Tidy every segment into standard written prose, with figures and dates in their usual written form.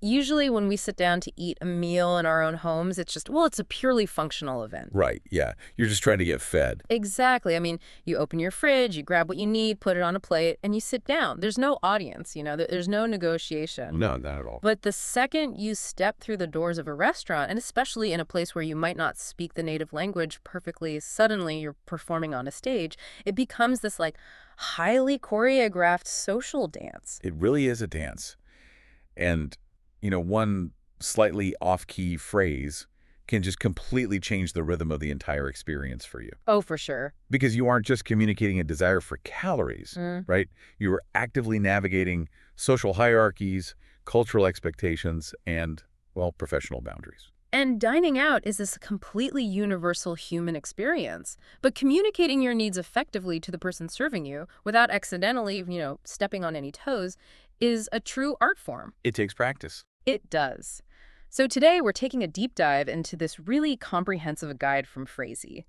Usually when we sit down to eat a meal in our own homes, it's just, well, it's a purely functional event. Right, yeah. You're just trying to get fed. Exactly. I mean, you open your fridge, you grab what you need, put it on a plate, and you sit down. There's no audience, there's no negotiation. No, not at all. But the second you step through the doors of a restaurant, and especially in a place where you might not speak the native language perfectly, suddenly you're performing on a stage, it becomes this highly choreographed social dance. It really is a dance. And one slightly off-key phrase can just completely change the rhythm of the entire experience for you. Oh, for sure. Because you aren't just communicating a desire for calories, right? You are actively navigating social hierarchies, cultural expectations, and, professional boundaries. And dining out is this completely universal human experience. But communicating your needs effectively to the person serving you without accidentally, stepping on any toes is a true art form. It takes practice. It does. So today we're taking a deep dive into this really comprehensive guide from Phrasy.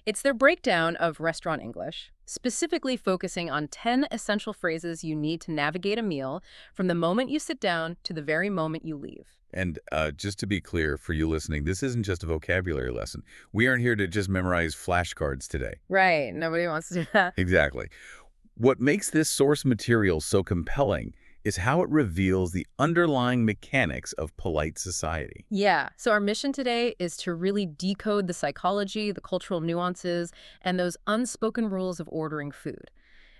It's their breakdown of restaurant English, specifically focusing on 10 essential phrases you need to navigate a meal from the moment you sit down to the very moment you leave. And just to be clear for you listening, this isn't just a vocabulary lesson. We aren't here to just memorize flashcards today. Right. Nobody wants to do that. Exactly. What makes this source material so compelling is how it reveals the underlying mechanics of polite society. Yeah. So our mission today is to really decode the psychology, the cultural nuances, and those unspoken rules of ordering food.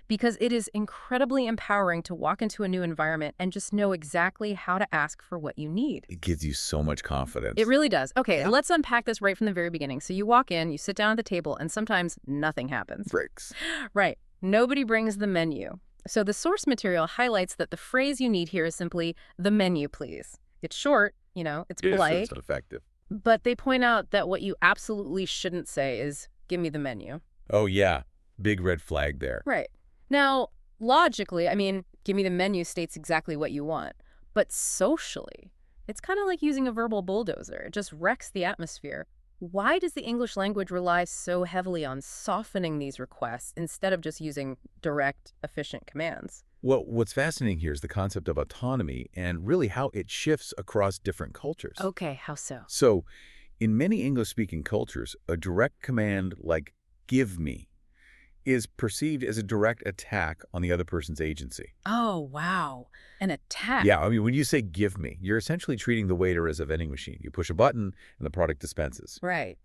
Because it is incredibly empowering to walk into a new environment and just know exactly how to ask for what you need. It gives you so much confidence. It really does. Okay, let's unpack this right from the very beginning. So you walk in, you sit down at the table, and sometimes nothing happens. Breaks. Right. Nobody brings the menu. So the source material highlights that the phrase you need here is simply, the menu, please. It's short, it's polite. It's effective. But they point out that what you absolutely shouldn't say is, give me the menu. Oh, yeah. Big red flag there. Right. Now, logically, give me the menu states exactly what you want. But socially, it's kind of like using a verbal bulldozer. It just wrecks the atmosphere. Why does the English language rely so heavily on softening these requests instead of just using direct, efficient commands? Well, what's fascinating here is the concept of autonomy and really how it shifts across different cultures. Okay, how so? So, in many English-speaking cultures, a direct command like give me is perceived as a direct attack on the other person's agency. Oh, wow. An attack. Yeah, when you say give me, you're essentially treating the waiter as a vending machine. You push a button and the product dispenses. Right.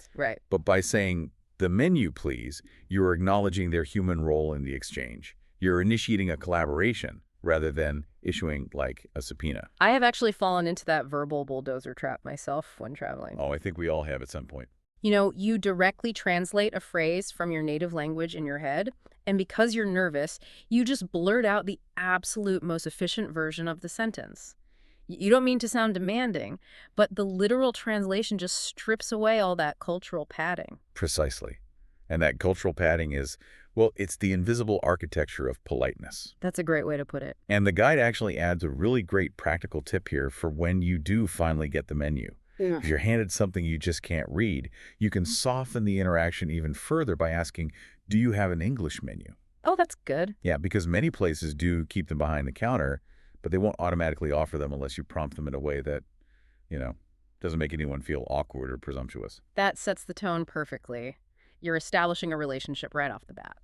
But by saying the menu, please, you're acknowledging their human role in the exchange. You're initiating a collaboration rather than issuing, a subpoena. I have actually fallen into that verbal bulldozer trap myself when traveling. Oh, I think we all have at some point. You directly translate a phrase from your native language in your head, and because you're nervous, you just blurt out the absolute most efficient version of the sentence. You don't mean to sound demanding, but the literal translation just strips away all that cultural padding. Precisely. And that cultural padding is, it's the invisible architecture of politeness. That's a great way to put it. And the guide actually adds a really great practical tip here for when you do finally get the menu. If you're handed something you just can't read, you can soften the interaction even further by asking, do you have an English menu? Oh, that's good. Yeah, because many places do keep them behind the counter, but they won't automatically offer them unless you prompt them in a way that, doesn't make anyone feel awkward or presumptuous. That sets the tone perfectly. You're establishing a relationship right off the bat.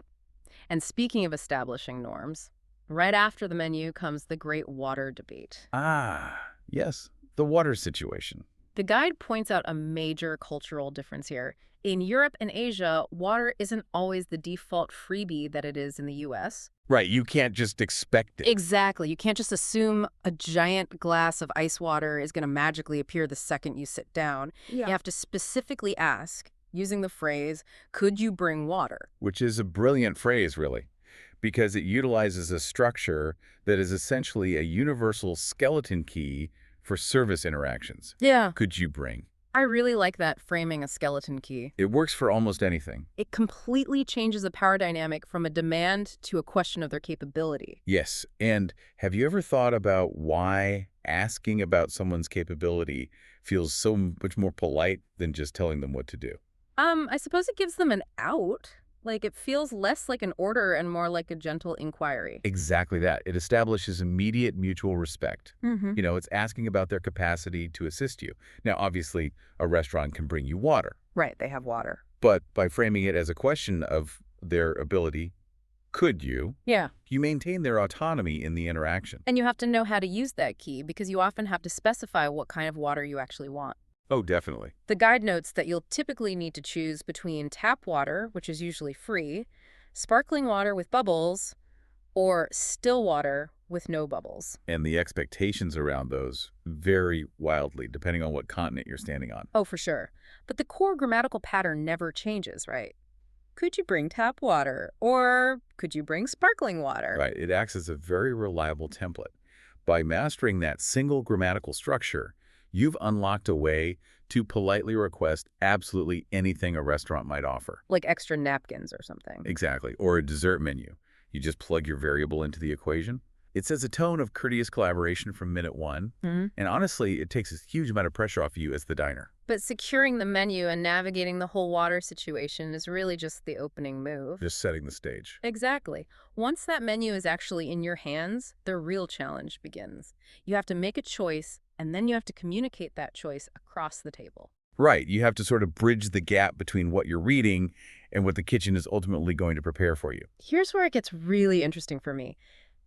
And speaking of establishing norms, right after the menu comes the great water debate. Ah, yes, the water situation. The guide points out a major cultural difference here. In Europe and Asia, water isn't always the default freebie that it is in the U.S. Right, you can't just expect it. Exactly. You can't just assume a giant glass of ice water is going to magically appear the second you sit down. Yeah. You have to specifically ask, using the phrase, could you bring water? Which is a brilliant phrase, really, because it utilizes a structure that is essentially a universal skeleton key for service interactions. Yeah. Could you bring? I really like that framing a skeleton key. It works for almost anything. It completely changes the power dynamic from a demand to a question of their capability. Yes, and have you ever thought about why asking about someone's capability feels so much more polite than just telling them what to do? I suppose it gives them an out. Like, it feels less like an order and more like a gentle inquiry. Exactly that. It establishes immediate mutual respect. Mm-hmm. It's asking about their capacity to assist you. Now, obviously, a restaurant can bring you water, Right, they have water. but by framing it as a question of their ability, could you, Yeah. you maintain their autonomy in the interaction. And you have to know how to use that key because you often have to specify what kind of water you actually want. Oh, definitely. The guide notes that you'll typically need to choose between tap water, which is usually free, sparkling water with bubbles, or still water with no bubbles. And the expectations around those vary wildly depending on what continent you're standing on. Oh, for sure. But the core grammatical pattern never changes, right? Could you bring tap water? Or could you bring sparkling water? Right. It acts as a very reliable template. By mastering that single grammatical structure, you've unlocked a way to politely request absolutely anything a restaurant might offer. Like extra napkins or something. Exactly. Or a dessert menu. You just plug your variable into the equation. It sets a tone of courteous collaboration from minute one. Mm-hmm. And honestly, it takes a huge amount of pressure off you as the diner. But securing the menu and navigating the whole water situation is really just the opening move. Just setting the stage. Exactly. Once that menu is actually in your hands, the real challenge begins. You have to make a choice, and then you have to communicate that choice across the table. Right. You have to sort of bridge the gap between what you're reading and what the kitchen is ultimately going to prepare for you. Here's where it gets really interesting for me.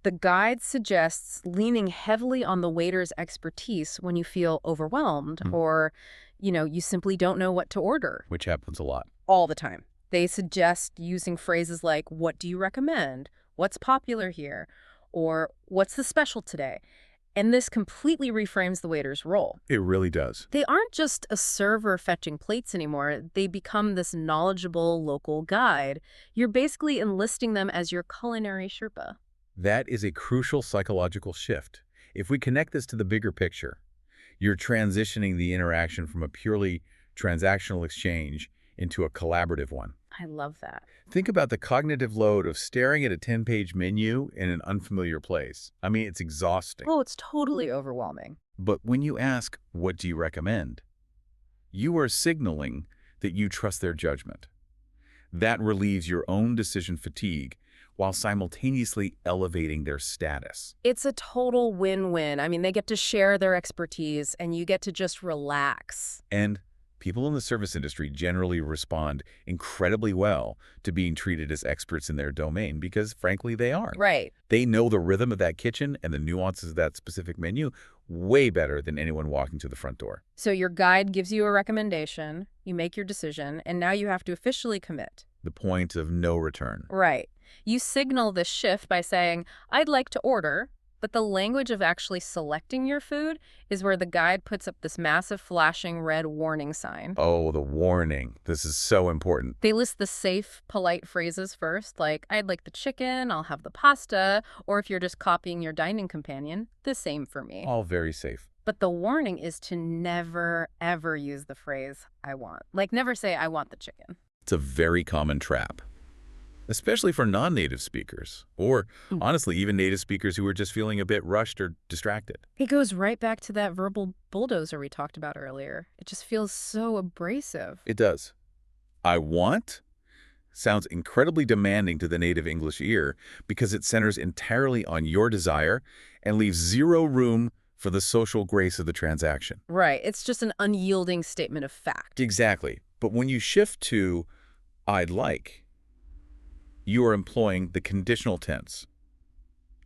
The guide suggests leaning heavily on the waiter's expertise when you feel overwhelmed or, you simply don't know what to order. Which happens a lot. All the time. They suggest using phrases like, what do you recommend? What's popular here? Or what's the special today? And this completely reframes the waiter's role. It really does. They aren't just a server fetching plates anymore. They become this knowledgeable local guide. You're basically enlisting them as your culinary Sherpa. That is a crucial psychological shift. If we connect this to the bigger picture, you're transitioning the interaction from a purely transactional exchange into a collaborative one. I love that. Think about the cognitive load of staring at a 10-page menu in an unfamiliar place. I mean, it's exhausting. Oh, it's totally overwhelming. But when you ask, what do you recommend? You are signaling that you trust their judgment. That relieves your own decision fatigue while simultaneously elevating their status. It's a total win-win. I mean, they get to share their expertise and you get to just relax. And people in the service industry generally respond incredibly well to being treated as experts in their domain because, frankly, they are. Right. They know the rhythm of that kitchen and the nuances of that specific menu way better than anyone walking to the front door. So your guide gives you a recommendation, you make your decision, and now you have to officially commit. The point of no return. Right. You signal this shift by saying, I'd like to order, but the language of actually selecting your food is where the guide puts up this massive flashing red warning sign. Oh, the warning. This is so important. They list the safe, polite phrases first, like, I'd like the chicken, I'll have the pasta, or if you're just copying your dining companion, the same for me. All very safe. But the warning is to never, ever use the phrase, I want. Like, never say, I want the chicken. It's a very common trap, especially for non-native speakers, or honestly, even native speakers who are just feeling a bit rushed or distracted. It goes right back to that verbal bulldozer we talked about earlier. It just feels so abrasive. It does. I want sounds incredibly demanding to the native English ear because it centers entirely on your desire and leaves zero room for the social grace of the transaction. Right. It's just an unyielding statement of fact. Exactly. But when you shift to I'd like, you are employing the conditional tense.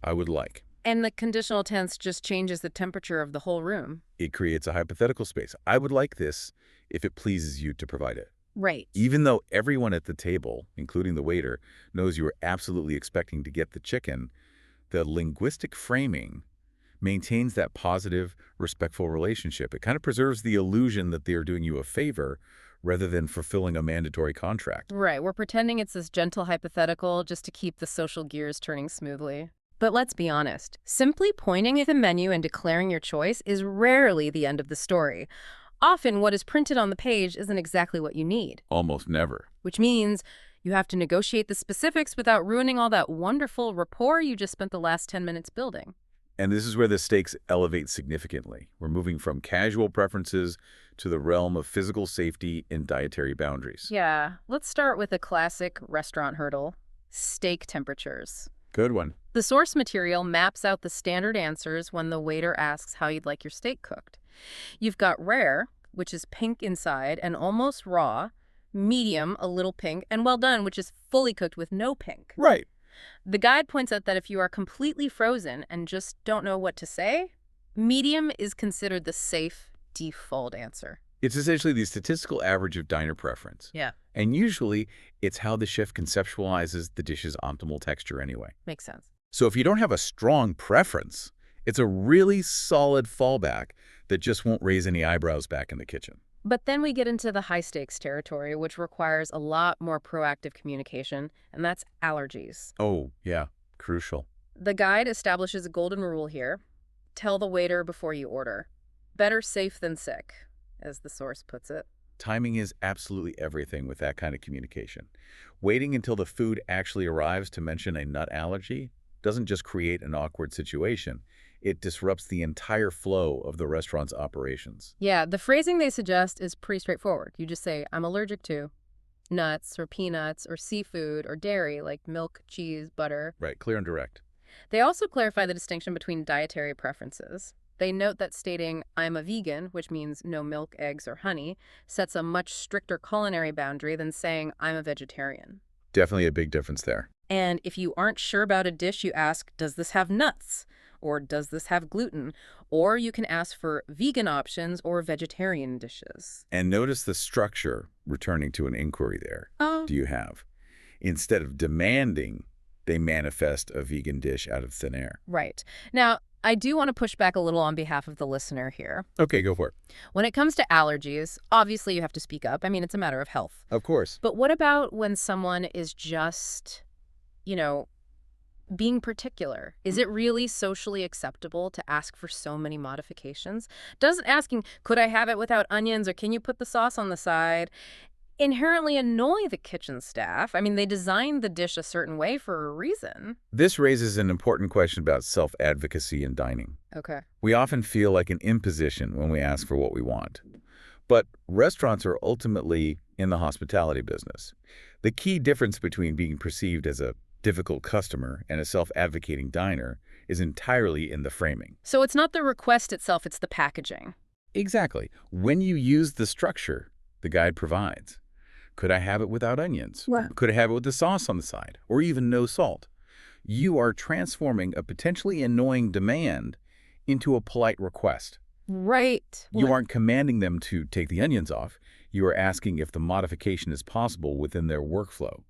I would like. And the conditional tense just changes the temperature of the whole room. It creates a hypothetical space. I would like this if it pleases you to provide it. Right. Even though everyone at the table, including the waiter, knows you are absolutely expecting to get the chicken, the linguistic framing maintains that positive, respectful relationship. It kind of preserves the illusion that they are doing you a favor rather than fulfilling a mandatory contract. Right. We're pretending it's this gentle hypothetical just to keep the social gears turning smoothly. But let's be honest. Simply pointing at the menu and declaring your choice is rarely the end of the story. Often what is printed on the page isn't exactly what you need. Almost never. Which means you have to negotiate the specifics without ruining all that wonderful rapport you just spent the last 10 minutes building. And this is where the stakes elevate significantly. We're moving from casual preferences to the realm of physical safety and dietary boundaries. Yeah, let's start with a classic restaurant hurdle, steak temperatures. Good one. The source material maps out the standard answers when the waiter asks how you'd like your steak cooked. You've got rare, which is pink inside and almost raw, medium, a little pink, and well done, which is fully cooked with no pink. Right. The guide points out that if you are completely frozen and just don't know what to say, medium is considered the safe default answer. It's essentially the statistical average of diner preference. Yeah. And usually, it's how the chef conceptualizes the dish's optimal texture anyway. Makes sense. So if you don't have a strong preference, it's a really solid fallback that just won't raise any eyebrows back in the kitchen. But then we get into the high-stakes territory, which requires a lot more proactive communication, and that's allergies. Oh, yeah, crucial. The guide establishes a golden rule here. Tell the waiter before you order. Better safe than sick, as the source puts it. Timing is absolutely everything with that kind of communication. Waiting until the food actually arrives to mention a nut allergy doesn't just create an awkward situation. It disrupts the entire flow of the restaurant's operations. Yeah, the phrasing they suggest is pretty straightforward. You just say, I'm allergic to nuts or peanuts or seafood or dairy like milk, cheese, butter. Right, clear and direct. They also clarify the distinction between dietary preferences. They note that stating, I'm a vegan, which means no milk, eggs, or honey, sets a much stricter culinary boundary than saying, I'm a vegetarian. Definitely a big difference there. And if you aren't sure about a dish, you ask, does this have nuts? Or does this have gluten? Or you can ask for vegan options or vegetarian dishes. And notice the structure returning to an inquiry there. Do you have? Instead of demanding, they manifest a vegan dish out of thin air. Right. Now, I do want to push back a little on behalf of the listener here. Okay, go for it. When it comes to allergies, obviously you have to speak up. I mean, it's a matter of health. Of course. But what about when someone is just, being particular? Is it really socially acceptable to ask for so many modifications? Doesn't asking, could I have it without onions or can you put the sauce on the side, inherently annoy the kitchen staff? I mean, they designed the dish a certain way for a reason. This raises an important question about self-advocacy in dining. Okay. We often feel like an imposition when we ask for what we want. But restaurants are ultimately in the hospitality business. The key difference between being perceived as a difficult customer and a self-advocating diner is entirely in the framing. So it's not the request itself, it's the packaging. Exactly. When you use the structure the guide provides, could I have it without onions? What? Could I have it with the sauce on the side? Or even no salt? You are transforming a potentially annoying demand into a polite request. Right. You aren't commanding them to take the onions off. You are asking if the modification is possible within their workflow.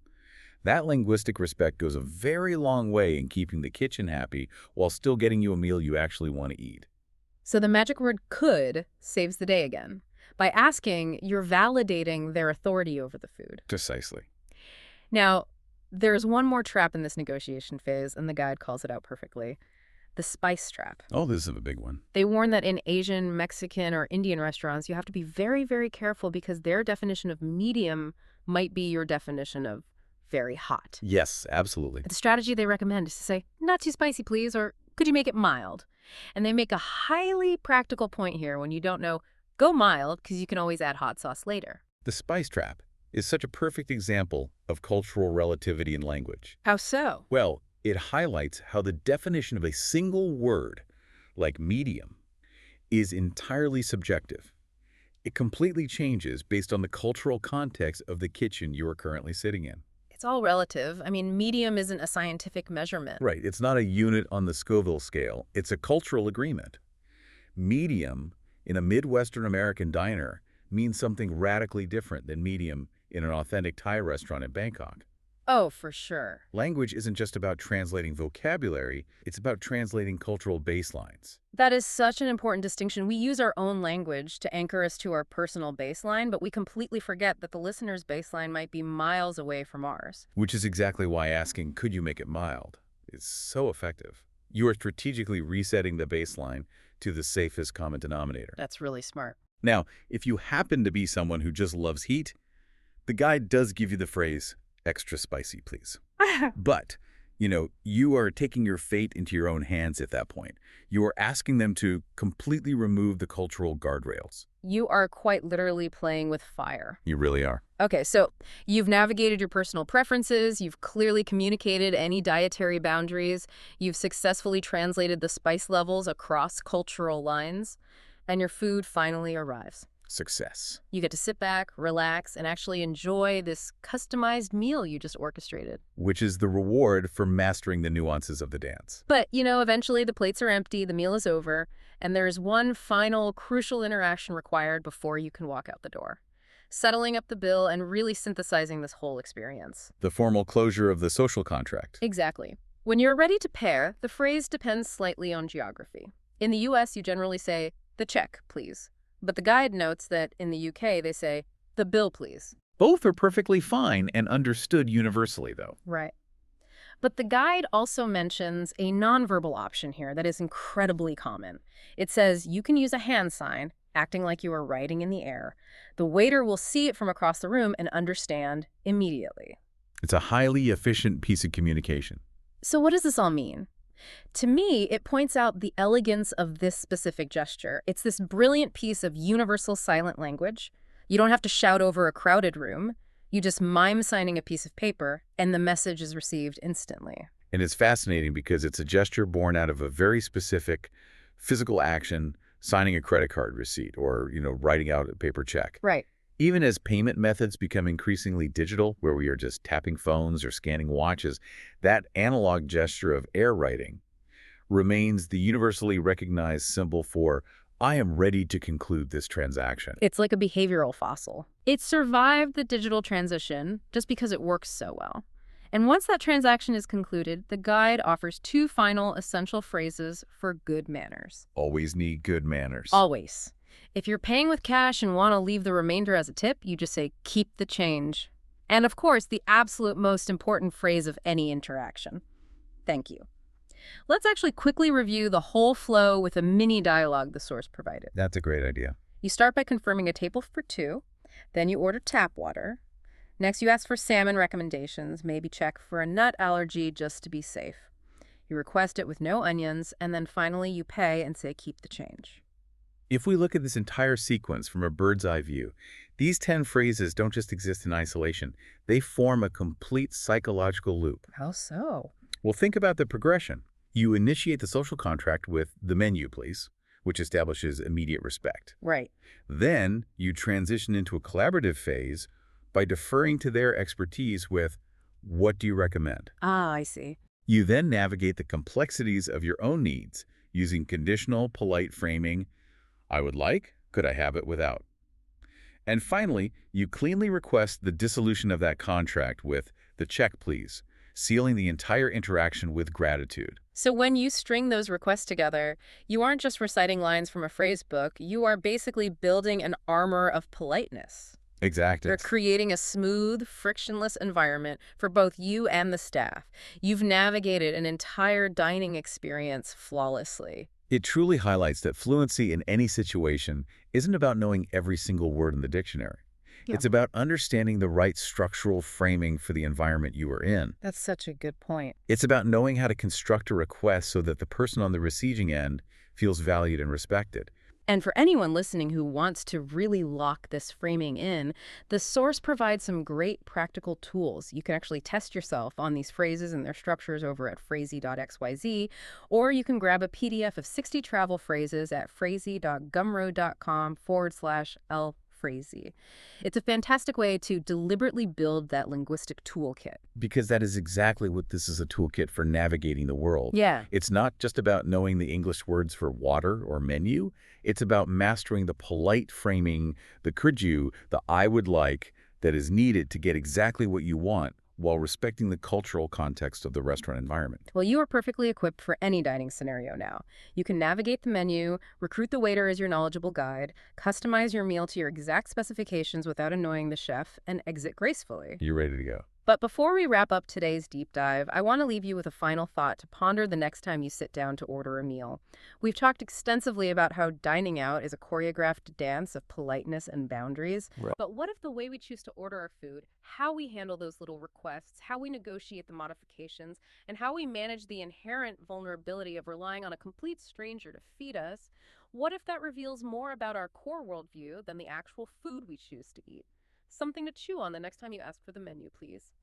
That linguistic respect goes a very long way in keeping the kitchen happy while still getting you a meal you actually want to eat. So the magic word could saves the day again. By asking, you're validating their authority over the food. Precisely. Now, there's one more trap in this negotiation phase, and the guide calls it out perfectly. The spice trap. Oh, this is a big one. They warn that in Asian, Mexican, or Indian restaurants, you have to be very, very careful because their definition of medium might be your definition of very hot. Yes, absolutely. The strategy they recommend is to say, not too spicy, please, or could you make it mild? And they make a highly practical point here when you don't know, go mild, because you can always add hot sauce later. The spice trap is such a perfect example of cultural relativity in language. How so? Well, it highlights how the definition of a single word, like medium, is entirely subjective. It completely changes based on the cultural context of the kitchen you are currently sitting in. It's all relative. I mean, medium isn't a scientific measurement. Right. It's not a unit on the Scoville scale. It's a cultural agreement. Medium in a Midwestern American diner means something radically different than medium in an authentic Thai restaurant in Bangkok. Oh, for sure. Language isn't just about translating vocabulary, it's about translating cultural baselines. That is such an important distinction. We use our own language to anchor us to our personal baseline, but we completely forget that the listener's baseline might be miles away from ours. Which is exactly why asking, could you make it mild, is so effective. You are strategically resetting the baseline to the safest common denominator. That's really smart. Now, if you happen to be someone who just loves heat, the guide does give you the phrase, extra spicy, please. But You are taking your fate into your own hands at that point. You are asking them to completely remove the cultural guardrails. You are quite literally playing with fire. You really are. Okay, so you've navigated your personal preferences, you've clearly communicated any dietary boundaries, you've successfully translated the spice levels across cultural lines, and your food finally arrives. Success. You get to sit back, relax, and actually enjoy this customized meal you just orchestrated. Which is the reward for mastering the nuances of the dance. But, eventually the plates are empty, the meal is over, and there is one final crucial interaction required before you can walk out the door. Settling up the bill and really synthesizing this whole experience. The formal closure of the social contract. Exactly. When you're ready to pair, the phrase depends slightly on geography. In the US, you generally say, "the check, please." But the guide notes that in the UK, they say, "the bill, please." Both are perfectly fine and understood universally, though. Right. But the guide also mentions a nonverbal option here that is incredibly common. It says you can use a hand sign, acting like you are writing in the air. The waiter will see it from across the room and understand immediately. It's a highly efficient piece of communication. So what does this all mean? To me, it points out the elegance of this specific gesture. It's this brilliant piece of universal silent language. You don't have to shout over a crowded room. You just mime signing a piece of paper, and the message is received instantly. And it's fascinating because it's a gesture born out of a very specific physical action, signing a credit card receipt or, writing out a paper check. Right. Even as payment methods become increasingly digital, where we are just tapping phones or scanning watches, that analog gesture of air writing remains the universally recognized symbol for, I am ready to conclude this transaction. It's like a behavioral fossil. It survived the digital transition just because it works so well. And once that transaction is concluded, the guide offers two final essential phrases for good manners. Always need good manners. Always. If you're paying with cash and want to leave the remainder as a tip, you just say, "keep the change." And of course, the absolute most important phrase of any interaction. Thank you. Let's actually quickly review the whole flow with a mini dialogue the source provided. That's a great idea. You start by confirming a table for two, then you order tap water. Next, you ask for salmon recommendations, maybe check for a nut allergy just to be safe. You request it with no onions, and then finally you pay and say, "keep the change." If we look at this entire sequence from a bird's eye view, these 10 phrases don't just exist in isolation. They form a complete psychological loop. How so? Well, think about the progression. You initiate the social contract with "the menu, please," which establishes immediate respect. Right. Then you transition into a collaborative phase by deferring to their expertise with "what do you recommend?" Ah, I see. You then navigate the complexities of your own needs using conditional, polite framing. I would like, could I have it without? And finally, you cleanly request the dissolution of that contract with "the check, please," sealing the entire interaction with gratitude. So when you string those requests together, you aren't just reciting lines from a phrase book, you are basically building an armor of politeness. Exactly. You're creating a smooth, frictionless environment for both you and the staff. You've navigated an entire dining experience flawlessly. It truly highlights that fluency in any situation isn't about knowing every single word in the dictionary. Yeah. It's about understanding the right structural framing for the environment you are in. That's such a good point. It's about knowing how to construct a request so that the person on the receiving end feels valued and respected. And for anyone listening who wants to really lock this framing in, the source provides some great practical tools. You can actually test yourself on these phrases and their structures over at phrasy.xyz, or you can grab a PDF of 60 travel phrases at phrasy.gumroad.com/lphrasy. It's a fantastic way to deliberately build that linguistic toolkit. Because that is exactly what this is, a toolkit for navigating the world. Yeah. It's not just about knowing the English words for water or menu. It's about mastering the polite framing, the could you, the I would like, that is needed to get exactly what you want while respecting the cultural context of the restaurant environment. Well, you are perfectly equipped for any dining scenario now. You can navigate the menu, recruit the waiter as your knowledgeable guide, customize your meal to your exact specifications without annoying the chef, and exit gracefully. You're ready to go. But before we wrap up today's deep dive, I want to leave you with a final thought to ponder the next time you sit down to order a meal. We've talked extensively about how dining out is a choreographed dance of politeness and boundaries. Right. But what if the way we choose to order our food, how we handle those little requests, how we negotiate the modifications, and how we manage the inherent vulnerability of relying on a complete stranger to feed us, what if that reveals more about our core worldview than the actual food we choose to eat? Something to chew on the next time you ask for the menu, please.